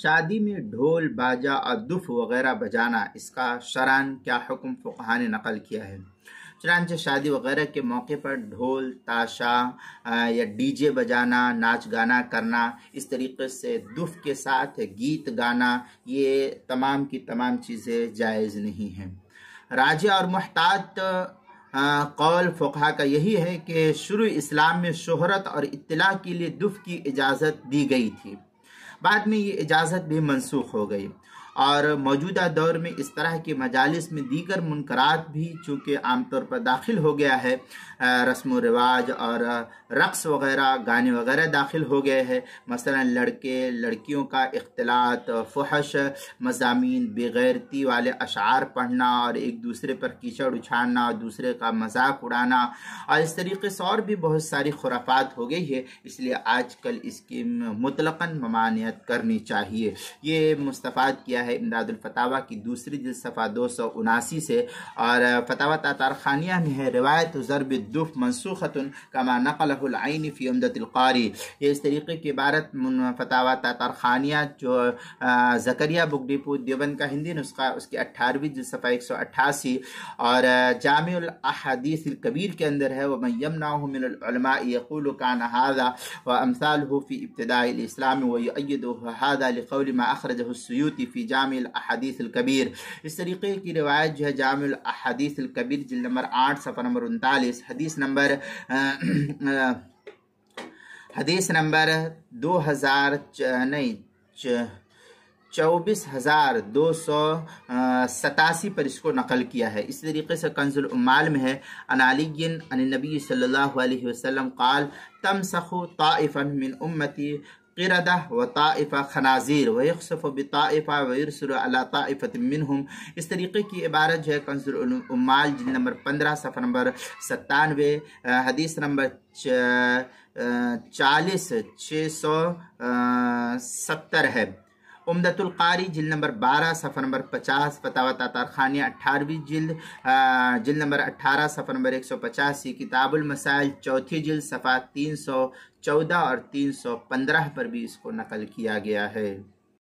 شادی میں ڈھول باجا اور دف وغیرہ بجانا، اس کا شرعاً کیا حکم فقہا نے نقل کیا ہے؟ چنانچہ شادی وغیرہ کے موقع پر ڈھول تاشا یا ڈی جے بجانا، ناچ گانا کرنا، اس طریقے سے دف کے ساتھ گیت گانا، یہ تمام کی تمام چیزیں جائز نہیں ہیں۔ راجح اور محتاط قول فقہا کا یہی ہے کہ شروع اسلام میں شہرت اور اطلاع کے لیے دف کی اجازت دی گئی تھی، بعد میں یہ اجازت بھی منسوخ ہو گئی، اور موجودہ دور میں اس طرح کے مجالس میں دیگر منکرات بھی چونکہ عام طور پر داخل ہو گیا ہے، رسم و رواج اور رقص وغیرہ، گانے وغیرہ داخل ہو گئے ہیں، مثلا لڑکے لڑکیوں کا اختلاط، فحش مضامین، بےغیرتی والے اشعار پڑھنا اور ایک دوسرے پر کیچڑ اچھالنا اور دوسرے کا مذاق اڑانا، اور اس طریقے سے اور بھی بہت ساری خرافات ہو گئی ہے۔ اس لیے آج کل اس کی مطلقاً ممانعت کرنی چاہیے۔ یہ مستفاد کیا ہے امداد الفتاویٰ کی دوسری جلد صفحہ 279 سے، اور فتاوی تاتارخانیہ میں ہے روایت ضرب الدف منسوخۃ کما نقلہ العین فی عمدۃ القاری۔ یہ اس طریقے کی عبارت فتاوی تاتارخانیہ جو زکریا بک ڈپو دیوبند کا ہندی نسخہ، اس کی 18ویں جلد صفحہ 188، اور جامع الاحادیث الکبیر کے اندر ہے ومن یمنعہ من العلماء یقول کان ھذا وامثالہ فی ابتداء الاسلام ویؤیدہ ھذا لقول ما اخرجہ السیوطی فی جامع الاحادیث الکبیر۔ اس طریقے کی روایت جو ہے جامع الاحادیث الکبیر جلد نمبر 8 صفحہ نمبر 39، حدیث نمبر 24,287 پر اس کو نقل کیا ہے۔ اس طریقے سے کنز العمال میں ہے عن علی عن النبی صلی اللہ علیہ وسلم قال تمسخ طائفا من امتی قردہ و طائفہ خنازیر ویخصف بطائفہ ویرسل علی طائفۃ منہم۔ اس طریقے کی عبارت جو ہے کنز العمال جلد نمبر 15 صفحہ نمبر 97، حدیث نمبر 40,670 ہے۔ عمدۃ القاری جلد نمبر 12 صفحہ نمبر 50، فتاوی تاتارخانیہ 18ویں جلد نمبر 18 صفحہ نمبر 185، کتاب المسائل 4تھی جلد صفحہ 314 اور 315 پر بھی اس کو نقل کیا گیا ہے۔